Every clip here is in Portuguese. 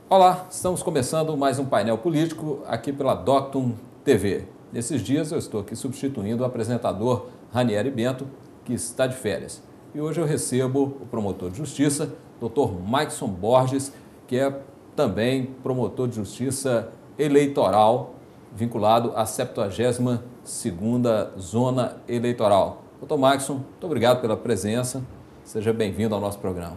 Olá, estamos começando mais um painel político aqui pela Doctum TV. Nesses dias eu estou aqui substituindo o apresentador Ranieri Bento, que está de férias. E hoje eu recebo o promotor de justiça, Dr. Maikson Borges, que é também promotor de justiça eleitoral, vinculado à 72ª Zona Eleitoral. Dr. Maikson, muito obrigado pela presença. Seja bem-vindo ao nosso programa.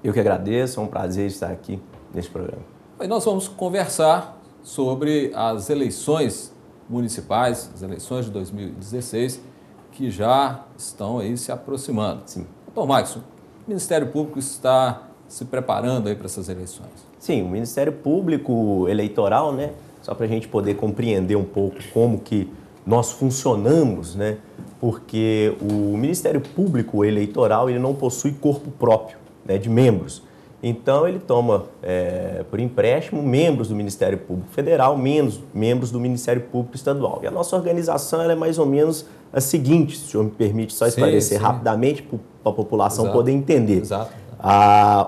Eu que agradeço, é um prazer estar aqui neste programa. E nós vamos conversar sobre as eleições municipais, as eleições de 2016, que já estão aí se aproximando. Sim. Então, Maikson, o Ministério Público está se preparando aí para essas eleições? Sim, o Ministério Público Eleitoral, né, só para a gente poder compreender um pouco como que nós funcionamos, né, porque o Ministério Público Eleitoral ele não possui corpo próprio, né, de membros. Então, ele toma por empréstimo membros do Ministério Público Federal, membros do Ministério Público Estadual. E a nossa organização ela é mais ou menos a seguinte, se o senhor me permite só esclarecer rapidamente para a população poder entender. Exato.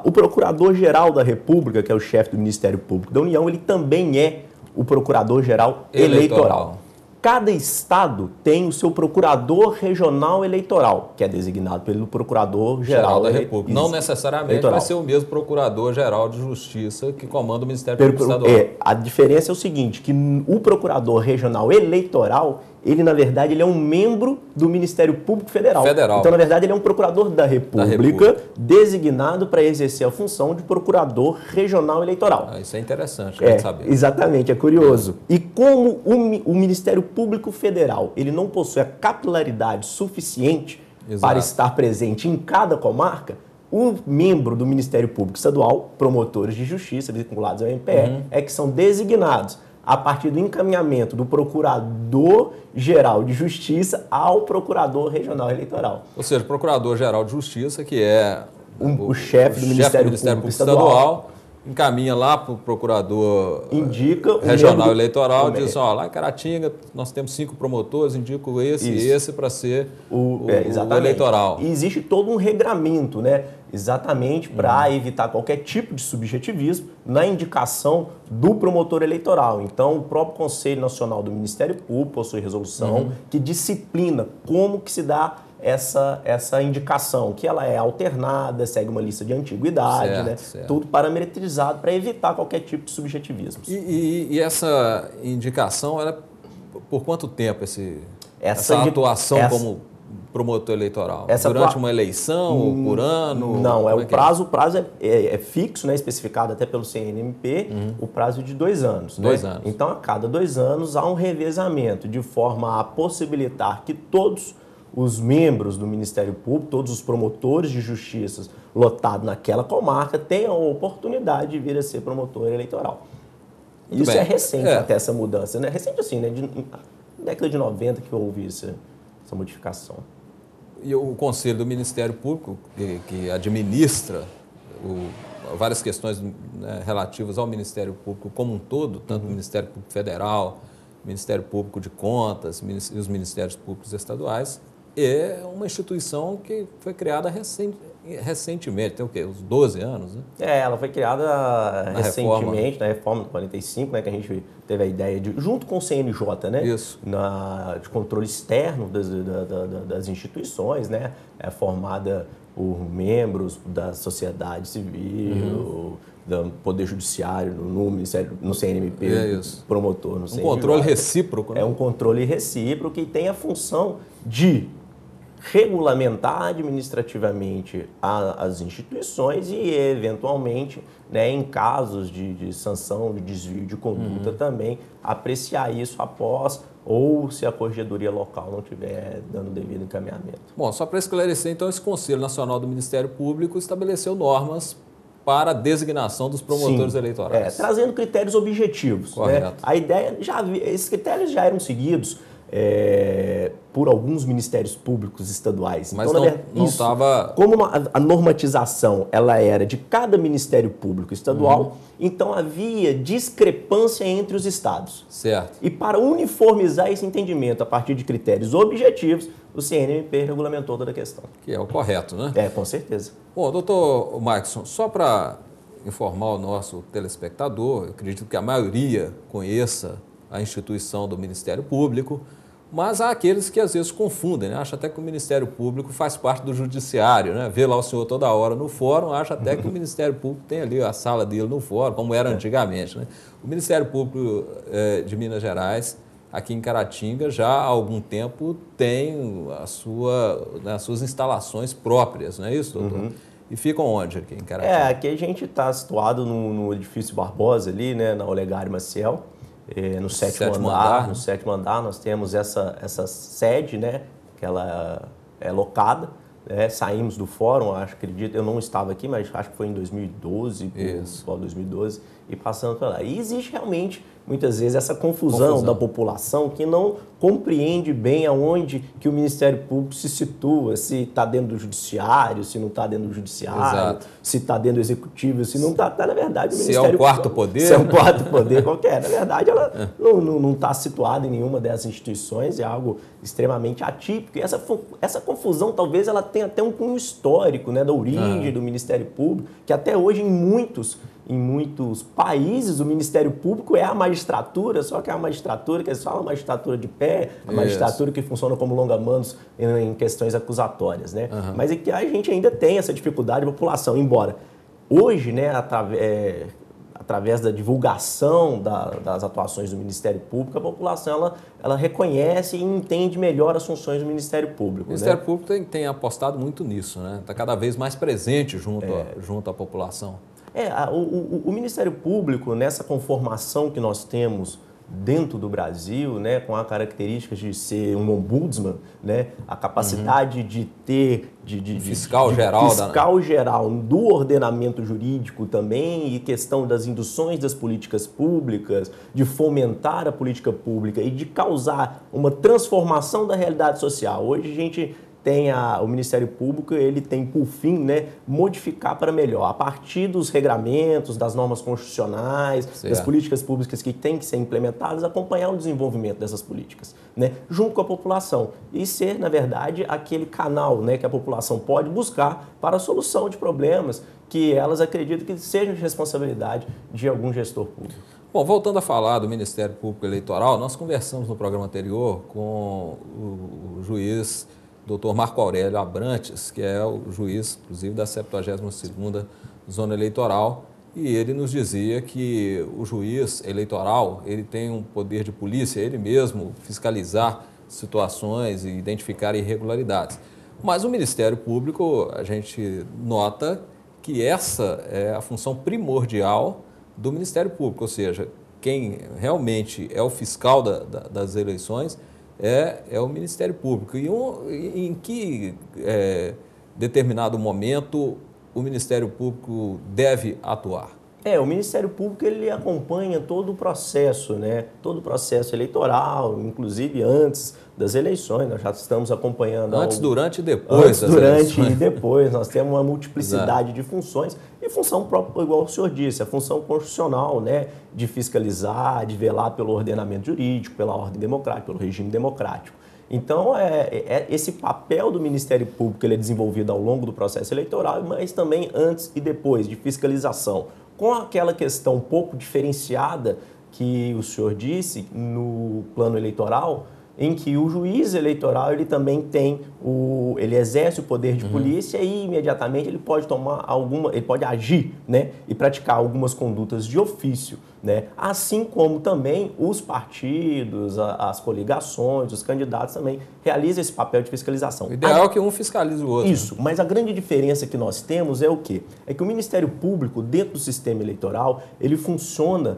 O Procurador-Geral da República, que é o chefe do Ministério Público da União, ele também é o Procurador-Geral Eleitoral. Cada estado tem o seu procurador regional eleitoral, que é designado pelo Procurador-Geral da República. Não necessariamente eleitoral. Vai ser o mesmo Procurador-Geral de Justiça que comanda o Ministério Público Estadual. A diferença é o seguinte, que o Procurador Regional Eleitoral, ele na verdade ele é um membro do Ministério Público Federal. Então, na verdade, ele é um Procurador da República. Designado para exercer a função de Procurador Regional Eleitoral. Isso é interessante, a gente saber. Exatamente, é curioso. E como o Ministério Público Federal ele não possui a capilaridade suficiente para estar presente em cada comarca, o membro do Ministério Público Estadual, promotores de justiça vinculados ao MPR, é que são designados a partir do encaminhamento do Procurador-Geral de Justiça ao Procurador Regional Eleitoral. Ou seja, o Procurador-Geral de Justiça, que é o chefe do Ministério Público Estadual, encaminha lá para o Procurador indica Regional Eleitoral, diz, lá em Caratinga nós temos 5 promotores, indico esse e esse para ser o eleitoral. E existe todo um regramento, né? Exatamente para evitar qualquer tipo de subjetivismo na indicação do promotor eleitoral. Então, o próprio Conselho Nacional do Ministério Público possui resolução que disciplina como que se dá essa indicação, que ela é alternada, segue uma lista de antiguidade, tudo parametrizado para evitar qualquer tipo de subjetivismo. E essa indicação, ela, por quanto tempo essa atuação como promotor eleitoral? Durante uma eleição ou por ano? Não, o prazo é fixo, né, especificado até pelo CNMP, o prazo de 2 anos. 2 anos. Então, a cada 2 anos há um revezamento, de forma a possibilitar que todos os membros do Ministério Público, todos os promotores de justiça lotados naquela comarca tenham a oportunidade de vir a ser promotor eleitoral. Isso é recente até essa mudança, né? Recente assim, né? Na década de 90 que houve essa modificação. E o Conselho do Ministério Público, que administra várias questões, né, relativas ao Ministério Público como um todo, tanto o Ministério Público Federal, Ministério Público de Contas e os Ministérios Públicos Estaduais, é uma instituição que foi criada recentemente, tem o quê? Uns 12 anos, né? Ela foi criada recentemente, na reforma de 45, né, que a gente teve a ideia de, junto com o CNJ, né? Isso. De controle externo das instituições, né? É formada por membros da sociedade civil, do Poder Judiciário, no CNMP, promotor no CNJ. Um controle recíproco, né? É um controle recíproco e tem a função de regulamentar administrativamente as instituições e, eventualmente, né, em casos de sanção, de desvio de conduta também, apreciar isso após ou se a corregedoria local não estiver dando devido encaminhamento. Bom, só para esclarecer, então, esse Conselho Nacional do Ministério Público estabeleceu normas para a designação dos promotores eleitorais. Trazendo critérios objetivos. Correto. Né? A ideia, esses critérios já eram seguidos por alguns ministérios públicos estaduais. Mas então, não estava... Como a normatização ela era de cada ministério público estadual, então havia discrepância entre os estados. Certo. E para uniformizar esse entendimento a partir de critérios objetivos, o CNMP regulamentou toda a questão. Que é o correto, né? Com certeza. Bom, doutor Maikson, só para informar o nosso telespectador, eu acredito que a maioria conheça a instituição do Ministério Público, mas há aqueles que às vezes confundem, né? Acha até que o Ministério Público faz parte do Judiciário, né? Vê lá o senhor toda hora no fórum, acha até que o Ministério Público tem ali a sala dele no fórum, como era antigamente, né? O Ministério Público de Minas Gerais, aqui em Caratinga, já há algum tempo tem as suas instalações próprias, não é isso, doutor? Uhum. E ficam onde aqui em Caratinga? Aqui a gente está situado no edifício Barbosa ali, né, na Olegário Maciel, no sétimo andar. No sétimo andar nós temos essa sede, né, que ela é locada. Saímos do fórum, acredito, eu não estava aqui, mas acho que foi em 2012, por 2012, e passando para lá. E existe realmente, muitas vezes, essa confusão da população que não compreende bem aonde que o Ministério Público se situa, se está dentro do Judiciário, se não está dentro do Judiciário, se está dentro do Executivo, se não está, na verdade, o Ministério Público... Se é um quarto poder? Se é um quarto poder qualquer. Na verdade, ela não está situada em nenhuma dessas instituições, é algo extremamente atípico. E essa confusão, talvez, ela tenha até um cunho histórico, né, da origem do Ministério Público, que até hoje, em muitos países, o Ministério Público é a magistratura, só que é a magistratura, que eles falam magistratura de pé, a magistratura que funciona como longa-mandos em questões acusatórias, né? Mas é que a gente ainda tem essa dificuldade de população, embora hoje, né, através da divulgação das atuações do Ministério Público, a população ela reconhece e entende melhor as funções do Ministério Público. O Ministério Público tem apostado muito nisso, né? Está cada vez mais presente junto à população. O Ministério Público, nessa conformação que nós temos dentro do Brasil, né, com a característica de ser um ombudsman, né, a capacidade de ter fiscal geral do ordenamento jurídico também, e questão das induções das políticas públicas, de fomentar a política pública e de causar uma transformação da realidade social. Hoje a gente tem o Ministério Público, ele tem por fim, né, modificar para melhor, a partir dos regramentos, das normas constitucionais, das políticas públicas que têm que ser implementadas, acompanhar o desenvolvimento dessas políticas, né, junto com a população, e ser, na verdade, aquele canal, né, que a população pode buscar para a solução de problemas que elas acreditam que sejam de responsabilidade de algum gestor público. Bom, voltando a falar do Ministério Público Eleitoral, nós conversamos no programa anterior com o juiz Dr. Marco Aurélio Abrantes, que é o juiz, inclusive, da 72ª Zona Eleitoral, e ele nos dizia que o juiz eleitoral ele tem um poder de polícia, ele mesmo fiscalizar situações e identificar irregularidades. Mas o Ministério Público, a gente nota que essa é a função primordial do Ministério Público, ou seja, quem realmente é o fiscal das eleições é o Ministério Público. E em que determinado momento o Ministério Público deve atuar? O Ministério Público ele acompanha todo o processo, né? Todo o processo eleitoral, inclusive antes das eleições. Nós já estamos acompanhando... Antes, durante e depois das eleições. Durante e depois. Nós temos uma multiplicidade de funções e função própria, igual o senhor disse, a função constitucional, né? De fiscalizar, de velar pelo ordenamento jurídico, pela ordem democrática, pelo regime democrático. Então, esse papel do Ministério Público ele é desenvolvido ao longo do processo eleitoral, mas também antes e depois, de fiscalização. Com aquela questão um pouco diferenciada que o senhor disse no plano eleitoral, em que o juiz eleitoral ele também ele exerce o poder de polícia e imediatamente ele pode ele pode agir, né, e praticar algumas condutas de ofício, né, assim como também os partidos, as coligações, os candidatos também realizam esse papel de fiscalização. O ideal é que um fiscalize o outro. Isso, mas a grande diferença que nós temos é o quê? É que o Ministério Público, dentro do sistema eleitoral, ele funciona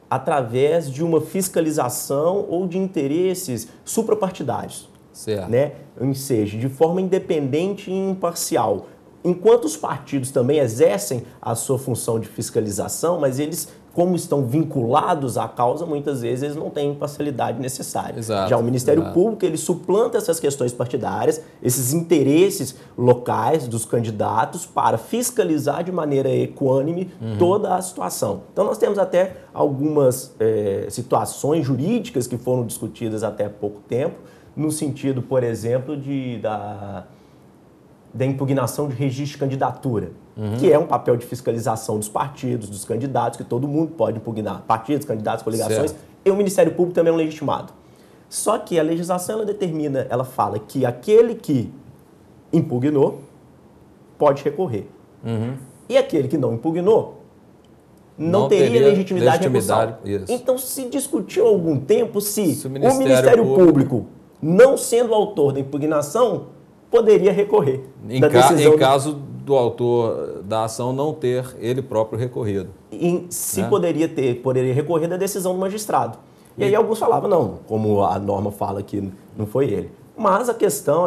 através de uma fiscalização ou de interesses suprapartidários, né? Ou seja, de forma independente e imparcial. Enquanto os partidos também exercem a sua função de fiscalização, mas eles, como estão vinculados à causa, muitas vezes eles não têm a imparcialidade necessária. Já o Ministério Público, ele suplanta essas questões partidárias, esses interesses locais dos candidatos para fiscalizar de maneira equânime toda a situação. Então nós temos até algumas situações jurídicas que foram discutidas até há pouco tempo, no sentido, por exemplo, da impugnação de registro de candidatura. que é um papel de fiscalização dos partidos, dos candidatos, que todo mundo pode impugnar. Partidos, candidatos, coligações, e o Ministério Público também é um legitimado. Só que a legislação ela determina, ela fala que aquele que impugnou pode recorrer. E aquele que não impugnou não teria legitimidade recursal. Então, se discutiu há algum tempo se o Ministério Público, não sendo autor da impugnação, poderia recorrer da decisão. Em caso do autor da ação não ter ele próprio recorrido. Poderia recorrer da decisão do magistrado. E aí alguns falavam, não, como a norma fala que não foi ele. Mas a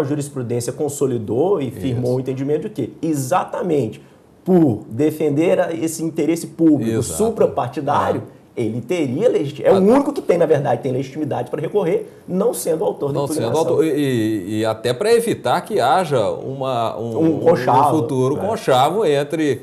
jurisprudência consolidou e firmou o entendimento de que exatamente por defender esse interesse público suprapartidário, ele teria legitimidade. É o único que tem, na verdade, tem legitimidade para recorrer, não sendo autor da impugnação. E até para evitar que haja um futuro conchavo entre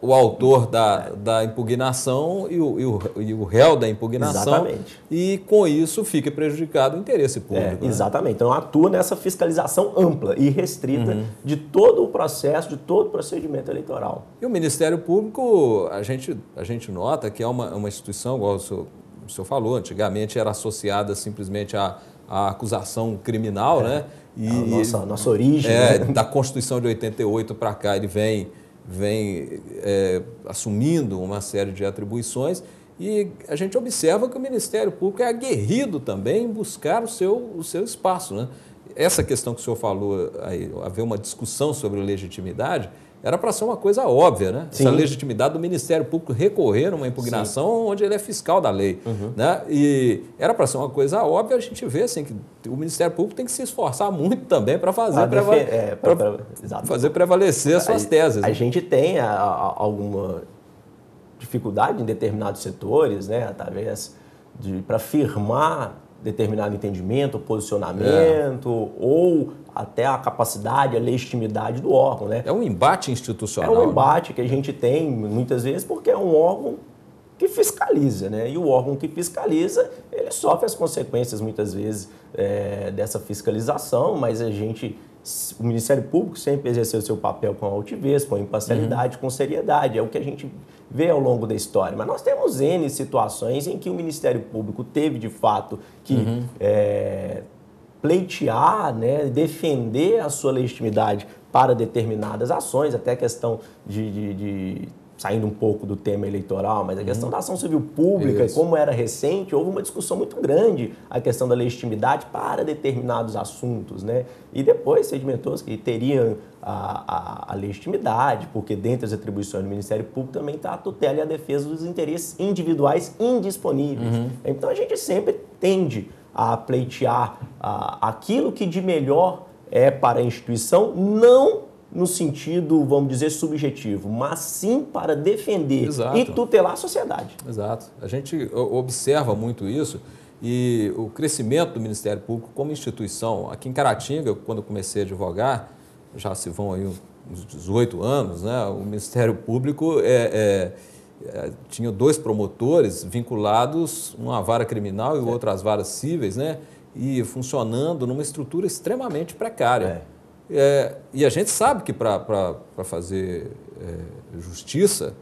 o autor da impugnação e o réu da impugnação. Exatamente. E com isso fica prejudicado o interesse público. Exatamente. Então atua nessa fiscalização ampla e restrita de todo o processo, de todo o procedimento eleitoral. E o Ministério Público, a gente nota que é uma instituição, igual o senhor falou, antigamente era associada simplesmente à acusação criminal, né? E nossa origem. Da Constituição de 88 para cá, ele vem assumindo uma série de atribuições e a gente observa que o Ministério Público é aguerrido também em buscar o seu espaço, né? Essa questão que o senhor falou, aí, haver uma discussão sobre legitimidade, era para ser uma coisa óbvia, né? Sim. Essa legitimidade do Ministério Público recorrer a uma impugnação onde ele é fiscal da lei. Né? E era para ser uma coisa óbvia, a gente vê assim, que o Ministério Público tem que se esforçar muito também para fazer prevalecer as suas teses. A gente tem alguma dificuldade em determinados setores, né? Talvez para firmar determinado entendimento, posicionamento, ou até a capacidade, a legitimidade do órgão, né? É um embate institucional. É um embate que a gente tem muitas vezes porque é um órgão que fiscaliza, né? E o órgão que fiscaliza, ele sofre as consequências muitas vezes dessa fiscalização, mas o Ministério Público sempre exerceu seu papel com altivez, com imparcialidade, com seriedade. É o que a gente vê ao longo da história. Mas nós temos N situações em que o Ministério Público teve, de fato, que pleitear, né, defender a sua legitimidade para determinadas ações, até a questão saindo um pouco do tema eleitoral, mas a questão da ação civil pública, como era recente, houve uma discussão muito grande a questão da legitimidade para determinados assuntos, né? E depois sedimentou-se que teriam a legitimidade, porque dentre as atribuições do Ministério Público também está a tutela e a defesa dos interesses individuais indisponíveis. Então a gente sempre tende a pleitear aquilo que de melhor é para a instituição, não no sentido, vamos dizer, subjetivo, mas sim para defender e tutelar a sociedade. Exato. A gente observa muito isso e o crescimento do Ministério Público como instituição. Aqui em Caratinga, quando eu comecei a advogar, já se vão aí uns 18 anos, né? O Ministério Público tinha 2 promotores vinculados, uma vara criminal e outra às varas cíveis, né? E funcionando numa estrutura extremamente precária. E a gente sabe que para fazer justiça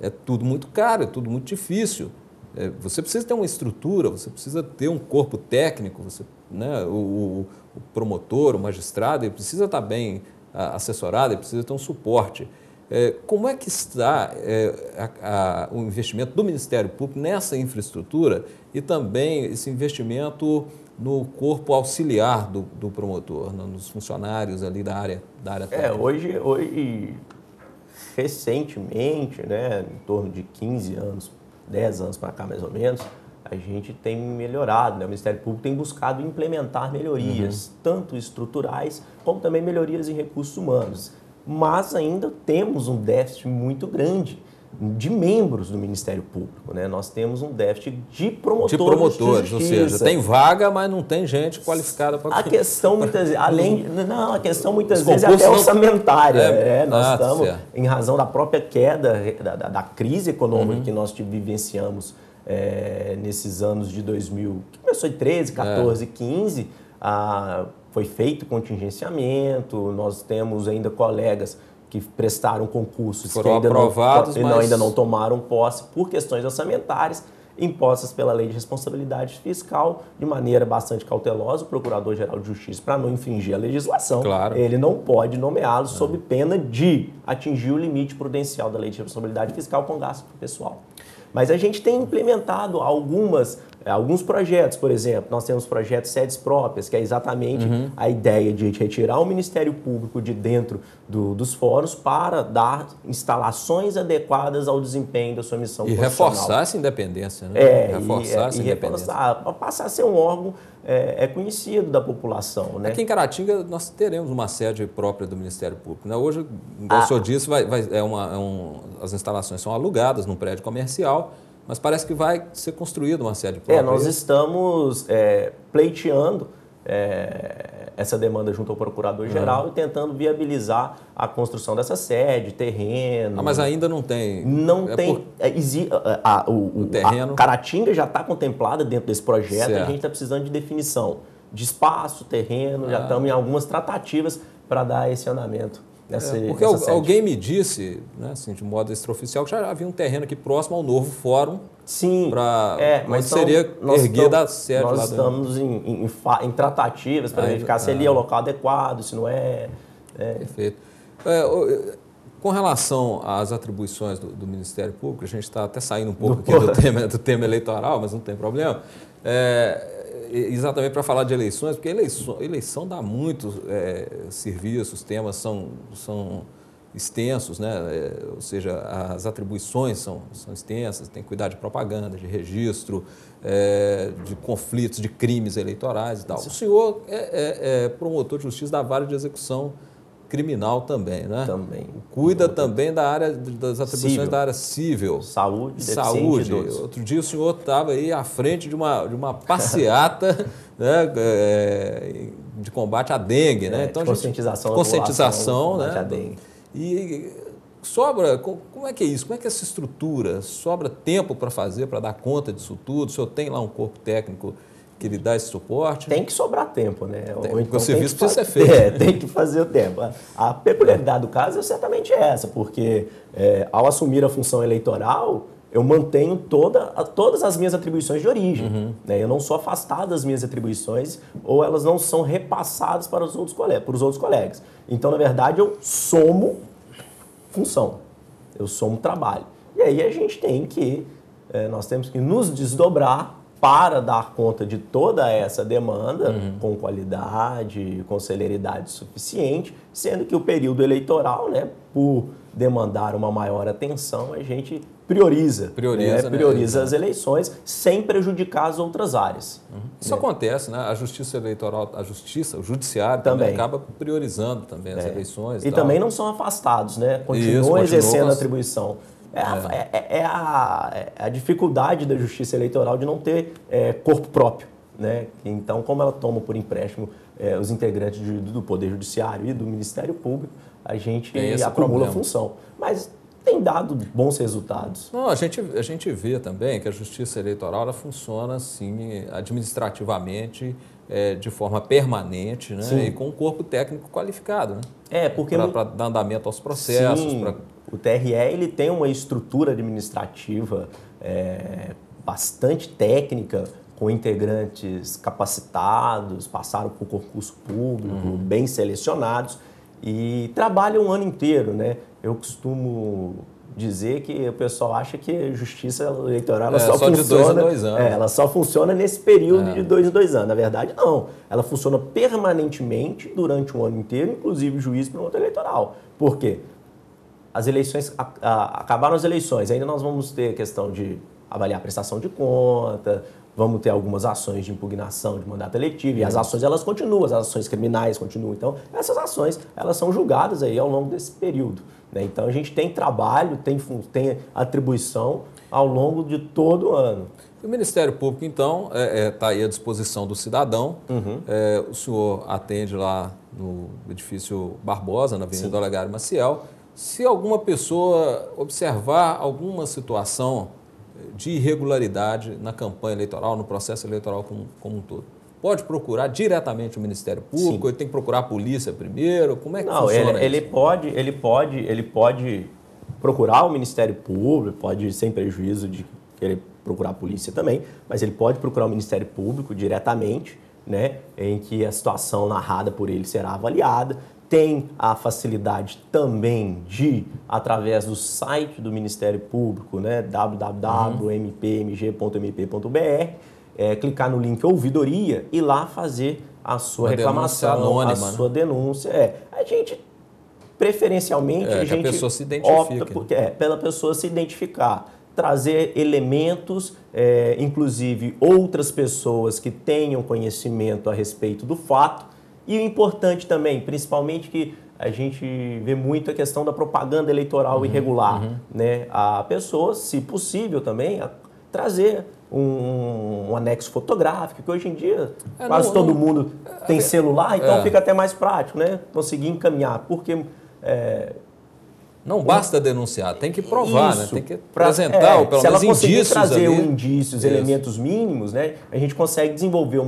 é tudo muito caro, é tudo muito difícil. Você precisa ter uma estrutura, você precisa ter um corpo técnico, né, o promotor, o magistrado, ele precisa estar bem assessorado, ele precisa ter um suporte. Como é que está o investimento do Ministério Público nessa infraestrutura e também esse investimento no corpo auxiliar do promotor, nos funcionários ali da área técnica? Hoje, recentemente, né, em torno de 15 anos, 10 anos para cá mais ou menos, a gente tem melhorado, né? O Ministério Público tem buscado implementar melhorias, tanto estruturais como também melhorias em recursos humanos. Mas ainda temos um déficit muito grande de membros do Ministério Público, né? Nós temos um déficit de promotores, ou seja, tem vaga, mas não tem gente qualificada para... A questão muitas vezes é até orçamentária. Nós estamos, em razão da própria queda da crise econômica que nós vivenciamos nesses anos de 2000, que começou em 13, 14, 15, foi feito contingenciamento, nós temos ainda colegas que prestaram concursos foram que ainda aprovados, mas ainda não tomaram posse por questões orçamentárias, impostas pela Lei de Responsabilidade Fiscal, de maneira bastante cautelosa. O Procurador-Geral de Justiça, para não infringir a legislação, claro, ele não pode nomeá-los sob pena de atingir o limite prudencial da Lei de Responsabilidade Fiscal com gasto pessoal. Mas a gente tem implementado alguns projetos, por exemplo, nós temos projetos sedes próprias, que é exatamente a ideia de retirar o Ministério Público de dentro dos fóruns para dar instalações adequadas ao desempenho da sua missão constitucional. E reforçar essa independência, né? Reforçar essa independência. Passar a ser um órgão conhecido da população, né? Aqui em Caratinga nós teremos uma sede própria do Ministério Público, né? Hoje, como o senhor disse, as instalações são alugadas num prédio comercial, mas parece que vai ser construída uma sede própria. Nós estamos pleiteando essa demanda junto ao Procurador-Geral e tentando viabilizar a construção dessa sede, terreno. Mas ainda não tem. Não tem. O terreno. A Caratinga já está contemplada dentro desse projeto. Certo. A gente está precisando de definição de espaço, terreno. Já estamos em algumas tratativas para dar esse andamento. Porque alguém me disse, né, assim, de modo extraoficial, que já havia um terreno aqui próximo ao novo fórum. Sim, mas seria erguida a sede lá. Nós estamos em tratativas para verificar se ali é o local adequado, se não é. Perfeito. Com relação às atribuições do Ministério Público, a gente está até saindo um pouco aqui do tema eleitoral, mas não tem problema. Exatamente para falar de eleições, porque eleição dá muitos serviços, temas são extensos, né? Ou seja, as atribuições são extensas, tem que cuidar de propaganda, de registro, de conflitos, de crimes eleitorais e tal. O senhor é promotor de justiça da vara de execução criminal também, né? Também. Cuida também da área das atribuições civil. Da área civil. Saúde. Outro dia o senhor estava aí à frente de uma passeata né, de combate à dengue, né? Então, conscientização, né? À dengue. E sobra, como é que é isso? Como é que é essa estrutura? Sobra tempo para fazer, para dar conta disso tudo? O senhor tem lá um corpo técnico que lhe dá esse suporte? Tem que sobrar tempo, né? Porque o serviço precisa ser feito. Tem que fazer o tempo. A peculiaridade do caso é certamente essa, porque ao assumir a função eleitoral, eu mantenho todas as minhas atribuições de origem. Né? Eu não sou afastado das minhas atribuições ou elas não são repassadas para os outros colegas. Então, na verdade, eu somo função, eu somo trabalho. E aí a gente nós temos que nos desdobrar para dar conta de toda essa demanda com qualidade, com celeridade suficiente, sendo que o período eleitoral, né, por demandar uma maior atenção, a gente prioriza as eleições sem prejudicar as outras áreas. Isso acontece, né? A justiça eleitoral, o judiciário também acaba priorizando também as eleições. E também não são afastados, né? Continuam exercendo a atribuição. A dificuldade da justiça eleitoral de não ter corpo próprio, né? Então, como ela toma por empréstimo os integrantes do Poder Judiciário e do Ministério Público, a gente acumula função. Mas tem dado bons resultados. Não, a gente vê também que a justiça eleitoral ela funciona assim, administrativamente, de forma permanente, né? E com um corpo técnico qualificado, né? Para dar andamento aos processos. O TRE ele tem uma estrutura administrativa bastante técnica, com integrantes capacitados, passaram por concurso público, bem selecionados e trabalham o ano inteiro, né? Eu costumo dizer que o pessoal acha que a justiça eleitoral ela só funciona de 2 em 2 anos. Ela só funciona nesse período de 2 em 2 anos. Na verdade, não. Ela funciona permanentemente durante um ano inteiro, inclusive juiz promotor eleitoral. Por quê? As eleições, acabaram as eleições, ainda nós vamos ter a questão de avaliar a prestação de conta, vamos ter algumas ações de impugnação de mandato eletivo, e as ações elas continuam, as ações criminais continuam. Então, essas ações elas são julgadas aí ao longo desse período. Né? Então, a gente tem trabalho, tem atribuição ao longo de todo o ano. O Ministério Público, então, está aí à disposição do cidadão. O senhor atende lá no edifício Barbosa, na Avenida Olegário Maciel. Se alguma pessoa observar alguma situação de irregularidade na campanha eleitoral, no processo eleitoral como um todo, pode procurar diretamente o Ministério Público? Sim. Ele tem que procurar a polícia primeiro? Como é que Não, funciona ele isso? pode procurar o Ministério Público, pode sem prejuízo de querer procurar a polícia também, mas ele pode procurar o Ministério Público diretamente, né, em que a situação narrada por ele será avaliada. Tem a facilidade também de, através do site do Ministério Público, né, www.mpmg.mp.br, clicar no link ouvidoria e lá fazer a sua reclamação, anônima, a sua denúncia. A gente, preferencialmente, a gente a pessoa se identifique. opta pela pessoa se identificar, trazer elementos, inclusive outras pessoas que tenham conhecimento a respeito do fato. E o importante também, principalmente que a gente vê muito a questão da propaganda eleitoral irregular, né? A pessoa, se possível também, trazer um anexo fotográfico, que hoje em dia quase todo mundo tem celular, então fica até mais prático, né? Conseguir encaminhar, porque... não basta denunciar, tem que provar, isso, né? Tem que apresentar, pelo menos, indícios trazer ali. Indícios, elementos mínimos, né? A gente consegue desenvolver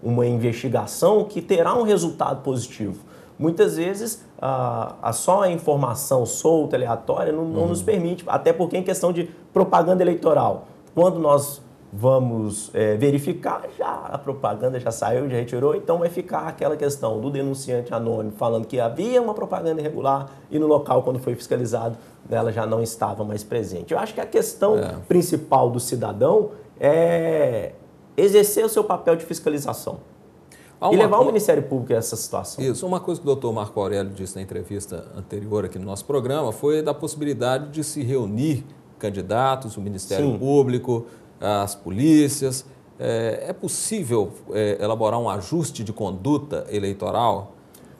uma investigação que terá um resultado positivo. Muitas vezes, só a informação solta, aleatória, não nos permite, até porque em questão de propaganda eleitoral, quando nós vamos verificar, a propaganda já saiu, já retirou, então vai ficar aquela questão do denunciante anônimo falando que havia uma propaganda irregular e no local, quando foi fiscalizado, ela já não estava mais presente. Eu acho que a questão principal do cidadão é exercer o seu papel de fiscalização e levar o Ministério Público a essa situação. Isso. Uma coisa que o doutor Marco Aurélio disse na entrevista anterior aqui no nosso programa foi da possibilidade de se reunir candidatos, o Ministério Público, as polícias. É possível elaborar um ajuste de conduta eleitoral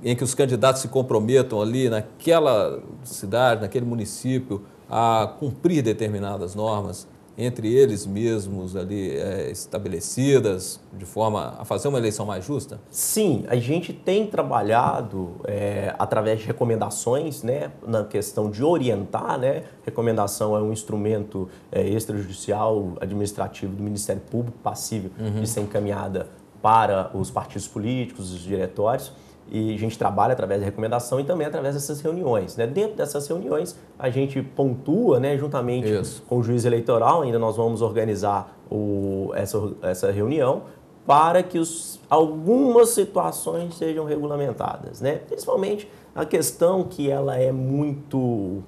em que os candidatos se comprometam ali naquela cidade, naquele município, a cumprir determinadas normas, entre eles mesmos ali estabelecidas, de forma a fazer uma eleição mais justa? Sim, a gente tem trabalhado através de recomendações, né, na questão de orientar, né? Recomendação é um instrumento extrajudicial administrativo do Ministério Público, passível de ser encaminhada para os partidos políticos, os diretórios. E a gente trabalha através da recomendação e também através dessas reuniões, né? Dentro dessas reuniões, a gente pontua, né, juntamente com o juiz eleitoral, ainda nós vamos organizar essa reunião para que algumas situações sejam regulamentadas, né? Principalmente a questão que ela é muito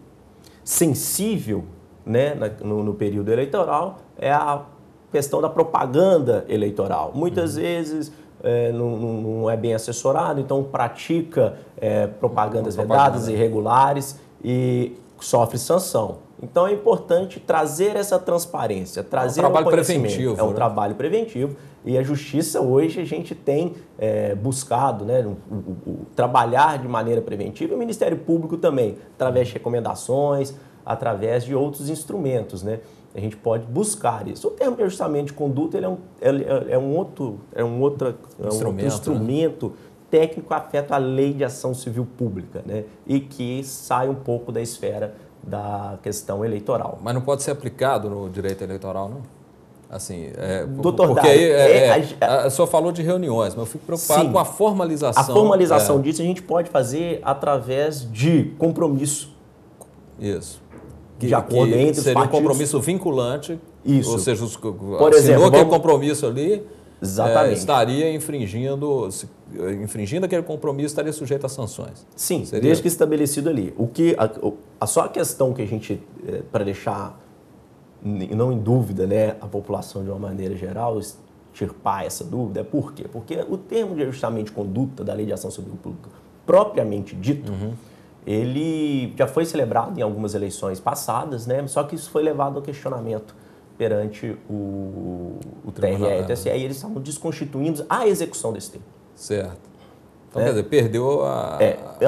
sensível, né, no período eleitoral, é a questão da propaganda eleitoral. Muitas vezes... não é bem assessorado, então pratica propagandas vedadas, irregulares e sofre sanção. Então é importante trazer essa transparência, trazer um trabalho preventivo. É um trabalho preventivo e a Justiça hoje a gente tem buscado, né, trabalhar de maneira preventiva, e o Ministério Público também, através de recomendações, através de outros instrumentos, né? A gente pode buscar isso. O termo de ajustamento de conduta ele é um outro instrumento técnico que afeta a Lei de Ação Civil Pública, né? E que sai um pouco da esfera da questão eleitoral. Mas não pode ser aplicado no direito eleitoral, não? Assim, Doutor porque aí o senhor falou de reuniões, mas eu fico preocupado com a formalização. A formalização disso a gente pode fazer através de compromisso. Isso. De acordo entre os seria partidos. Um compromisso vinculante. Isso. Ou seja, por exemplo, aquele compromisso ali, exatamente, estaria infringindo aquele compromisso, estaria sujeito a sanções. Sim, desde que estabelecido ali. Só a questão que a gente, para deixar não em dúvida, né, a população de uma maneira geral, extirpar essa dúvida, é por quê? Porque o termo de ajustamento de conduta da Lei de Ação Civil Pública, propriamente dito, ele já foi celebrado em algumas eleições passadas, né? Só que isso foi levado ao questionamento perante o TRE e o TSE, e eles estavam desconstituindo a execução desse termo. Certo. Então, quer dizer, perdeu a...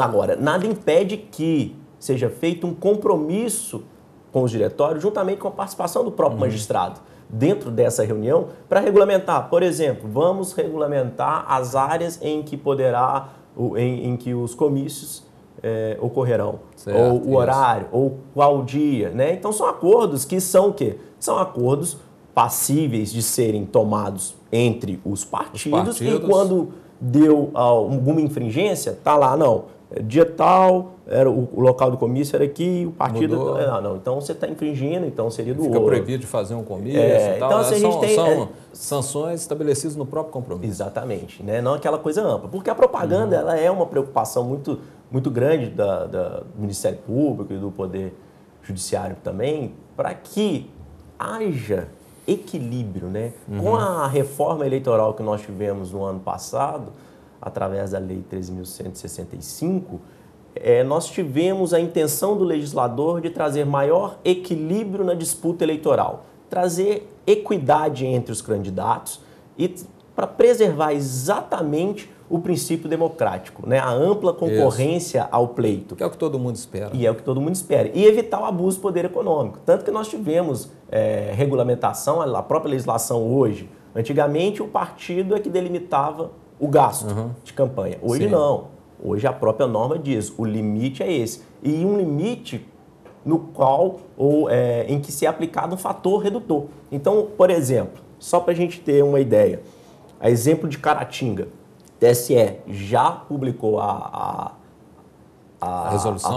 Agora, nada impede que seja feito um compromisso com os diretórios, juntamente com a participação do próprio magistrado, dentro dessa reunião, para regulamentar. Por exemplo, vamos regulamentar as áreas em que em que os comícios ocorrerão, certo, ou o horário, ou qual dia, né? Então são acordos que são o quê? São acordos passíveis de serem tomados entre os partidos. E quando deu alguma infringência, tá lá, não, dia tal, era o local do comício era aqui, o partido... Não, então você está infringindo, então seria do outro. Fica proibido de fazer um comício e tal. Então, se a gente são sanções estabelecidas no próprio compromisso. Exatamente, né? Não aquela coisa ampla. Porque a propaganda ela é uma preocupação muito, muito grande do Ministério Público e do Poder Judiciário também, para que haja equilíbrio, né? Com a reforma eleitoral que nós tivemos no ano passado, através da Lei 13.165, nós tivemos a intenção do legislador de trazer maior equilíbrio na disputa eleitoral, trazer equidade entre os candidatos e para preservar exatamente o princípio democrático, né? A ampla concorrência ao pleito. Que é o que todo mundo espera. E é o que todo mundo espera. E evitar o abuso do poder econômico. Tanto que nós tivemos regulamentação, a própria legislação hoje. Antigamente, o partido é que delimitava o gasto de campanha. Hoje não. Hoje a própria norma diz, o limite é esse. E um limite no qual, em que se é aplicado um fator redutor. Então, por exemplo, só para a gente ter uma ideia, a exemplo de Caratinga, TSE já publicou a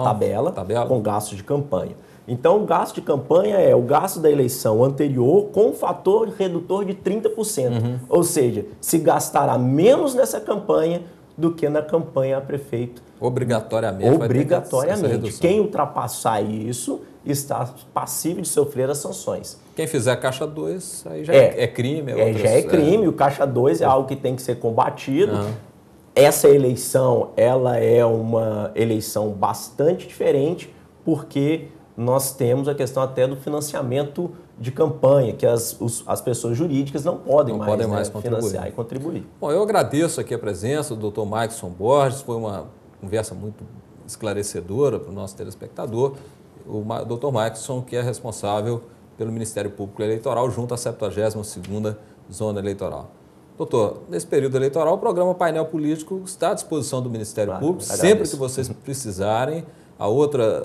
tabela com gastos de campanha. Então, o gasto de campanha é o gasto da eleição anterior com um fator redutor de 30%. Ou seja, se gastará menos nessa campanha do que na campanha a prefeito. Obrigatoriamente. Obrigatoriamente. Quem ultrapassar isso está passível de sofrer as sanções. Quem fizer caixa 2, aí já é crime. Já é crime. O caixa 2 é algo que tem que ser combatido. Essa eleição, ela é uma eleição bastante diferente, porque nós temos a questão até do financiamento de campanha, que as pessoas jurídicas não podem mais financiar e contribuir. Bom, eu agradeço aqui a presença do Dr. Maikson Borges, foi uma conversa muito esclarecedora para o nosso telespectador. O Dr. Maikson, que é responsável pelo Ministério Público Eleitoral junto à 72ª Zona Eleitoral. Doutor, nesse período eleitoral, o programa Painel Político está à disposição do Ministério Público, sempre que vocês precisarem. A outra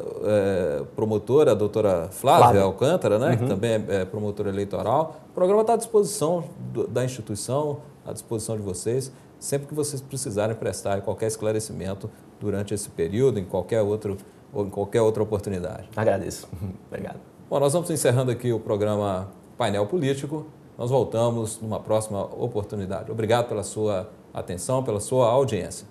promotora, a doutora Flávia Alcântara, né, que também é promotora eleitoral, o programa está à disposição da instituição, à disposição de vocês, sempre que vocês precisarem prestar qualquer esclarecimento durante esse período, em qualquer outra oportunidade. Agradeço. Obrigado. Bom, nós vamos encerrando aqui o programa Painel Político. Nós voltamos numa próxima oportunidade. Obrigado pela sua atenção, pela sua audiência.